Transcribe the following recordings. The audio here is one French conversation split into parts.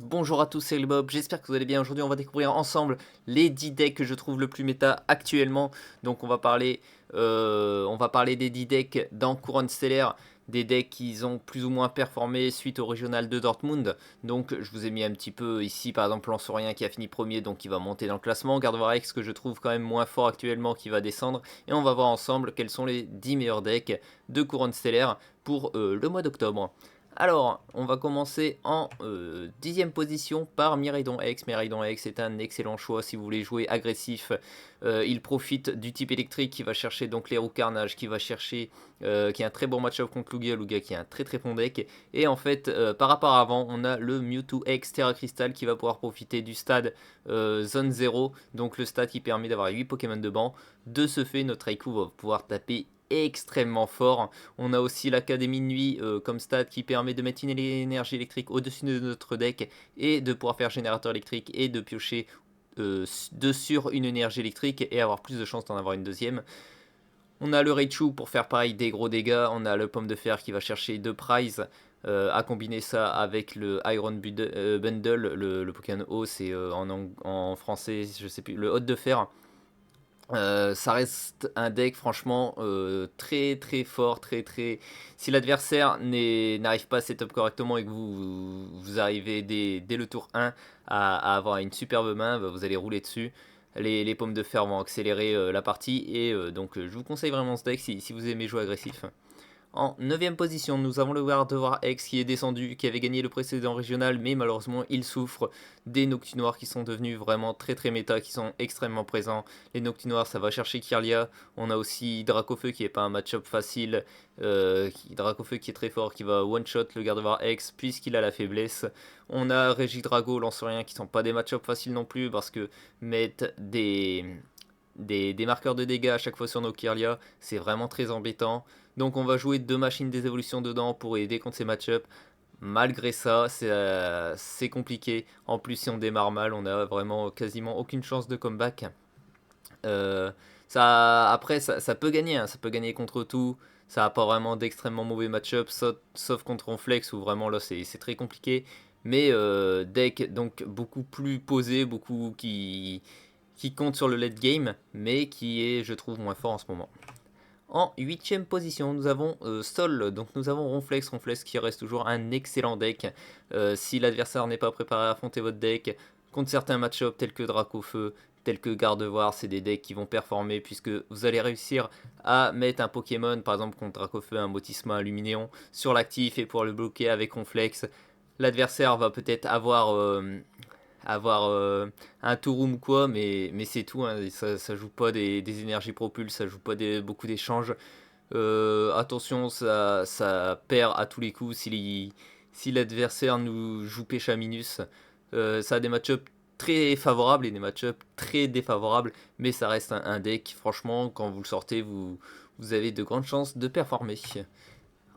Bonjour à tous, c'est Bob, j'espère que vous allez bien. Aujourd'hui, on va découvrir ensemble les 10 decks que je trouve le plus méta actuellement. Donc, on va parler des 10 decks dans Couronne Stellaire, des decks qui ont plus ou moins performé suite au régional de Dortmund. Donc, je vous ai mis un petit peu ici, par exemple, Lansorien qui a fini premier, donc qui va monter dans le classement. Gardevoir que je trouve quand même moins fort actuellement, qui va descendre. Et on va voir ensemble quels sont les 10 meilleurs decks de Couronne Stellaire pour le mois d'octobre. Alors, on va commencer en 10e position par Miraidon X. Miraidon X est un excellent choix si vous voulez jouer agressif. Il profite du type électrique qui va chercher donc les roues carnage, qui va chercher, qui a un très bon match-up contre Lugia. Lugia qui a un très très bon deck. Et en fait, par rapport à avant, on a le Mewtwo X Terra Crystal qui va pouvoir profiter du stade Zone 0. Donc le stade qui permet d'avoir 8 Pokémon de banc. De ce fait, notre Raikou va pouvoir taper extrêmement fort. On a aussi l'Académie de Nuit comme stade qui permet de mettre une énergie électrique au-dessus de notre deck et de pouvoir faire générateur électrique et de piocher sur une énergie électrique et avoir plus de chances d'en avoir une deuxième. On a le Raichu pour faire pareil des gros dégâts. On a le Pomme de Fer qui va chercher 2 prizes. À combiner ça avec le Iron Bundle, le Pokémon O, c'est en français, je sais plus, le Hôte de Fer. Ça reste un deck franchement très très fort, très très... Si l'adversaire n'arrive pas à setup correctement et que vous arrivez dès le tour 1 à avoir une superbe main, bah, vous allez rouler dessus. Les pommes de fer vont accélérer la partie et donc je vous conseille vraiment ce deck si vous aimez jouer agressif. En 9e position, nous avons le Gardevoir X qui est descendu, qui avait gagné le précédent régional, mais malheureusement il souffre des Noctinoirs qui sont devenus vraiment très très méta, qui sont extrêmement présents. Les Noctinoirs, ça va chercher Kirlia. On a aussi Dracofeu qui est pas un match-up facile, Dracofeu qui est très fort, qui va one-shot le Gardevoir X puisqu'il a la faiblesse. On a Regidrago, Lancerien qui sont pas des match-up faciles non plus parce que mettre des marqueurs de dégâts à chaque fois sur nos Kirlia, c'est vraiment très embêtant. Donc on va jouer deux machines des évolutions dedans pour aider contre ces match-ups. Malgré ça, c'est compliqué. En plus, si on démarre mal, on a vraiment quasiment aucune chance de comeback. Euh, après, ça peut gagner, hein, ça peut gagner contre tout. Ça n'a pas vraiment d'extrêmement mauvais match-up, sauf contre Ronflex où vraiment là c'est très compliqué. Mais deck donc beaucoup plus posé, beaucoup qui compte sur le late game, mais qui est, je trouve, moins fort en ce moment. En 8ème position, nous avons Sol, donc nous avons Ronflex, Ronflex qui reste toujours un excellent deck. Si l'adversaire n'est pas préparé à affronter votre deck, contre certains match-ups tels que Dracofeu, tels que Gardevoir, c'est des decks qui vont performer puisque vous allez réussir à mettre un Pokémon, par exemple contre Dracofeu, un Motisma, un Luminéon, sur l'actif et pouvoir le bloquer avec Ronflex. L'adversaire va peut-être avoir un Touroum ou quoi, mais c'est tout, hein, ça joue pas des énergies propulses, ça joue pas beaucoup d'échanges. Attention, ça perd à tous les coups si l'adversaire nous joue Péchaminus. Ça a des match très favorables et des match très défavorables, mais ça reste un deck, franchement, quand vous le sortez, vous avez de grandes chances de performer.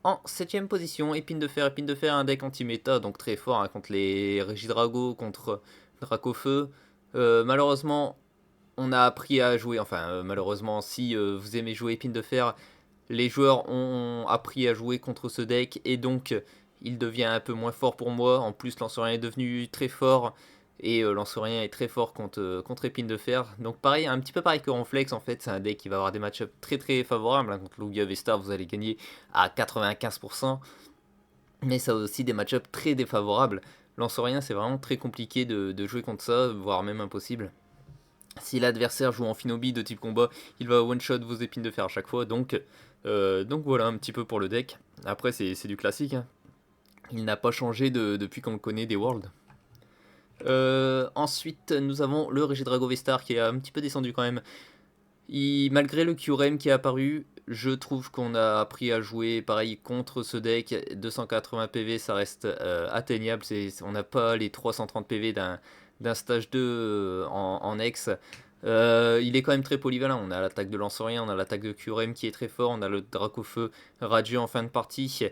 En 7ème position, Épine de Fer, un deck anti-méta, donc très fort hein, contre les Régidrago, contre Dracofeu. Malheureusement, on a appris à jouer, enfin malheureusement, si vous aimez jouer Épine de Fer, les joueurs ont appris à jouer contre ce deck et donc il devient un peu moins fort pour moi. En plus, Lancerien est devenu très fort et Lancerien est très fort contre Épine de Fer. Donc pareil, un petit peu pareil que Ronflex en fait, c'est un deck qui va avoir des match-ups très très favorables. Hein. Contre Lugia Vesta, vous allez gagner à 95%, mais ça a aussi des match-ups très défavorables. Lancerien, c'est vraiment très compliqué de jouer contre ça, voire même impossible. Si l'adversaire joue en Finobi de type combat, il va one-shot vos épines de fer à chaque fois. Donc voilà un petit peu pour le deck. Après, c'est du classique. Hein. Il n'a pas changé depuis qu'on le connaît des Worlds. Ensuite, nous avons le Regidrago V-Star qui est un petit peu descendu quand même. Malgré le QRM qui est apparu, je trouve qu'on a appris à jouer pareil contre ce deck. 280 PV, ça reste atteignable. On n'a pas les 330 PV d'un stage 2 en X. Il est quand même très polyvalent. On a l'attaque de Lancerien, on a l'attaque de QRM qui est très fort, on a le Dracofeu radieux en fin de partie.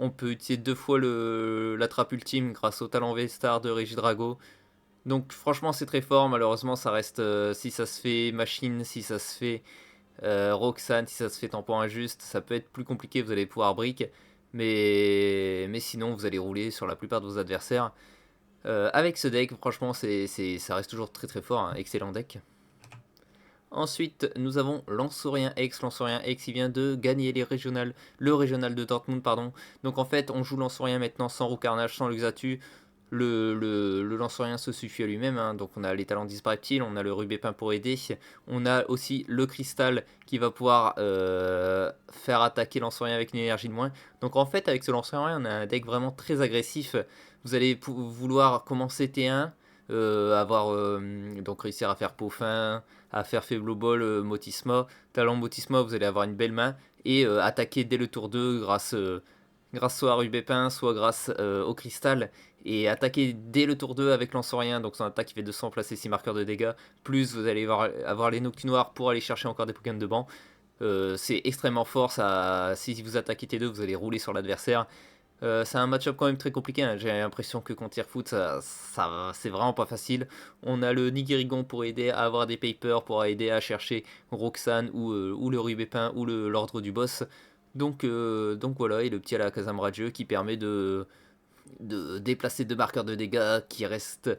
On peut utiliser deux fois la trappe ultime grâce au talent V-Star de Regidrago. Donc franchement c'est très fort, malheureusement ça reste, si ça se fait machine, si ça se fait Roxanne, si ça se fait tampon injuste, ça peut être plus compliqué, vous allez pouvoir brick, mais sinon vous allez rouler sur la plupart de vos adversaires. Avec ce deck, franchement, ça reste toujours très très fort, hein, excellent deck. Ensuite, nous avons Lansorien X. Lansorien X, il vient de gagner le régional de Dortmund, pardon. Donc en fait, on joue Lansorien maintenant sans Roucarnage, sans Luxatu. Le Lansorien se suffit à lui-même, hein. Donc on a les talents Reptile, on a le Rubépin pour aider. On a aussi le Cristal qui va pouvoir faire attaquer Lansorien avec une énergie de moins. Donc en fait, avec ce Lansorien, on a un deck vraiment très agressif. Vous allez vouloir commencer T1, donc réussir à faire Peaufin, à faire Faible Ball, Motisma. Talent Motisma, vous allez avoir une belle main et attaquer dès le tour 2 grâce soit à Rubépin, soit grâce au Cristal. Et attaquer dès le tour 2 avec Lansorien, donc son attaque qui fait 200 placer 6 marqueurs de dégâts. Plus vous allez avoir les Noctunoirs pour aller chercher encore des Pokémon de banc. C'est extrêmement fort, si vous attaquez T2, vous allez rouler sur l'adversaire. C'est un match-up quand même très compliqué, hein. J'ai l'impression que contre Airfoot, c'est vraiment pas facile. On a le Nigirigon pour aider à avoir des papers, pour aider à chercher Roxane ou le Rubépin ou l'ordre du boss. Donc voilà, et le petit Alakazam radieux qui permet de déplacer deux marqueurs de dégâts qui restent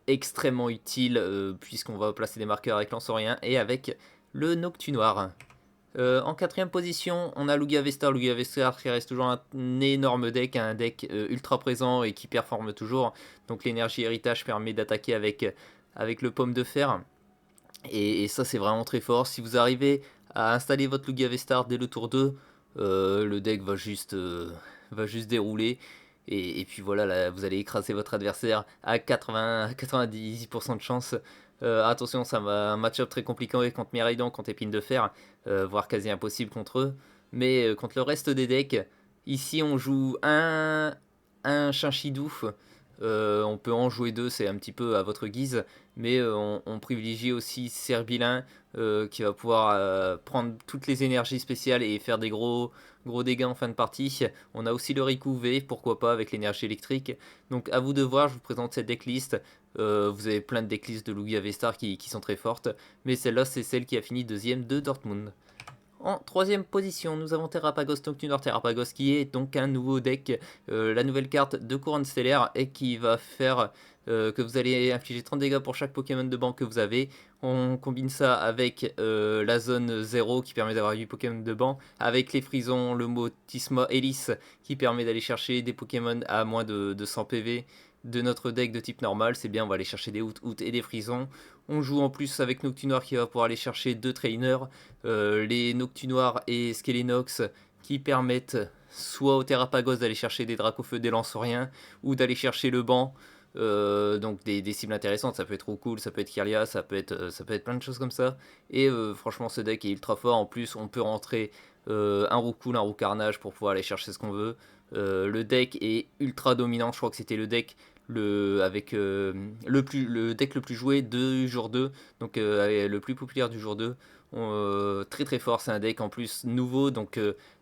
extrêmement utiles puisqu'on va placer des marqueurs avec Lansorien et avec le Noctunoir. En quatrième position, on a Lugia Vestar. Lugia Vestar qui reste toujours un énorme deck, un deck ultra présent et qui performe toujours. Donc l'énergie héritage permet d'attaquer avec le pomme de fer. Et ça c'est vraiment très fort. Si vous arrivez à installer votre Lugia Vestar dès le tour 2, le deck va juste dérouler. Et puis voilà, là, vous allez écraser votre adversaire à 90% de chance. Attention, ça va un match-up très compliqué contre Miraidon, contre Épine de Fer, voire quasi impossible contre eux. Mais contre le reste des decks, ici on joue un Chinchidou. On peut en jouer deux, c'est un petit peu à votre guise. Mais on privilégie aussi Serbilin qui va pouvoir prendre toutes les énergies spéciales et faire des gros dégâts en fin de partie. On a aussi le Riku V, pourquoi pas, avec l'énergie électrique. Donc à vous de voir, je vous présente cette decklist. Vous avez plein de decklists de Lugia V-Star qui sont très fortes. Mais celle-là, c'est celle qui a fini deuxième de Dortmund. En troisième position, nous avons Terrapagos Noctunor. Terrapagos qui est donc un nouveau deck, la nouvelle carte de Couronne Stellaire et qui va faire que vous allez infliger 30 dégâts pour chaque Pokémon de banc que vous avez. On combine ça avec la zone 0 qui permet d'avoir 8 Pokémon de banc, avec les frisons, le Motisma Hélice qui permet d'aller chercher des Pokémon à moins de 100 PV de notre deck de type normal. C'est bien, on va aller chercher des Out et des frisons. On joue en plus avec Noctunoir qui va pouvoir aller chercher 2 trainers, les Noctunoirs et Skelenox qui permettent soit au Terrapagos d'aller chercher des Dracofeu, des Lanceuriens, ou d'aller chercher le banc. Donc des cibles intéressantes, ça peut être Roucoule, ça peut être Kirlia, ça peut être plein de choses comme ça. Et franchement, ce deck est ultra fort. En plus, on peut rentrer un Roucoule, un Roucarnage pour pouvoir aller chercher ce qu'on veut. Le deck est ultra dominant. Je crois que c'était le deck avec le deck le plus joué du jour 2, donc le plus populaire du jour 2. Très très fort, c'est un deck en plus nouveau, donc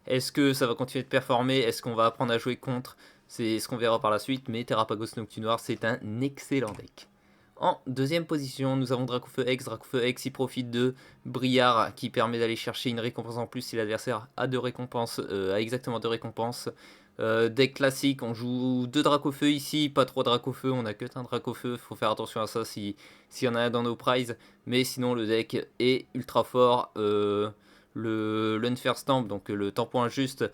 est-ce que ça va continuer de performer, est-ce qu'on va apprendre à jouer contre, c'est ce qu'on verra par la suite, mais Terrapagos Noctunoir c'est un excellent deck. En deuxième position, nous avons Dracofeu X. Dracofeu X, il profite de Briard qui permet d'aller chercher une récompense en plus si l'adversaire a a exactement deux récompenses. Deck classique, on joue 2 Dracofeu ici, pas 3 Dracofeu, on a que un Dracofeu, faut faire attention à ça s'il y en a un dans nos prizes, mais sinon le deck est ultra fort. Le Stamp, donc le tampon injuste,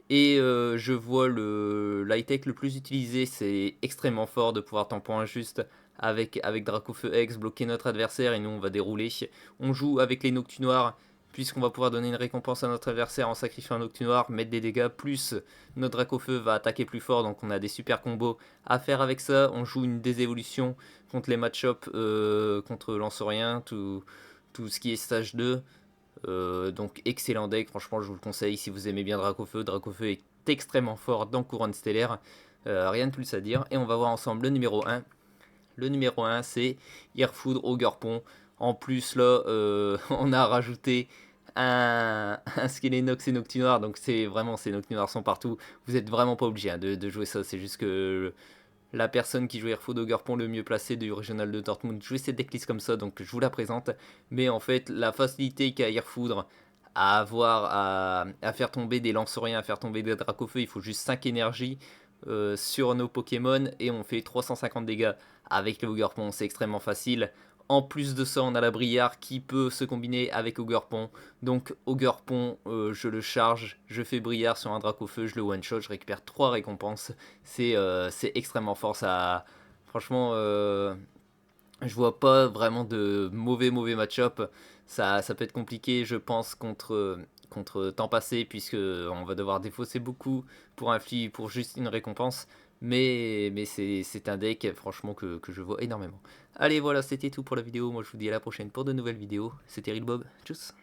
et je vois le tech le plus utilisé, c'est extrêmement fort de pouvoir tampon injuste avec Dracofeu X, bloquer notre adversaire et nous on va dérouler. On joue avec les Noctunoirs, puisqu'on va pouvoir donner une récompense à notre adversaire en sacrifiant un Noctunoir, mettre des dégâts, plus notre Dracofeu va attaquer plus fort, donc on a des super combos à faire avec ça. On joue une désévolution contre les match-up, contre Lanceurien, tout ce qui est stage 2. Donc excellent deck, franchement je vous le conseille si vous aimez bien Dracofeu. Dracofeu est extrêmement fort dans Couronne Stellaire, rien de plus à dire. Et on va voir ensemble le numéro 1. Le numéro 1 c'est Airfoudre Ogerpon. En plus là on a rajouté un Skelenox et Noctunoir, donc c'est vraiment, ces Noctunoirs sont partout. Vous êtes vraiment pas obligé de jouer ça, c'est juste que la personne qui joue Airfood Ogerpon le mieux placé du régional de Dortmund jouait cette decklist comme ça, donc je vous la présente. Mais en fait, la facilité qu'a Airfoudre à faire tomber des Lanceuriens, à faire tomber des Dracofeu, il faut juste 5 énergies sur nos Pokémon et on fait 350 dégâts avec le Ogerpon, c'est extrêmement facile. En plus de ça, on a la Briare qui peut se combiner avec Ogerpon. Donc Ogerpon, je le charge, je fais Briare sur un Dracofeu, je le one-shot, je récupère 3 récompenses. C'est extrêmement fort, ça. Franchement, je vois pas vraiment de mauvais match-up. Ça peut être compliqué, je pense, contre temps passé, puisque on va devoir défausser beaucoup pour juste une récompense. Mais c'est un deck, franchement, que je vois énormément. Allez, voilà, c'était tout pour la vidéo. Moi, je vous dis à la prochaine pour de nouvelles vidéos. C'était Real Bob. Tchuss!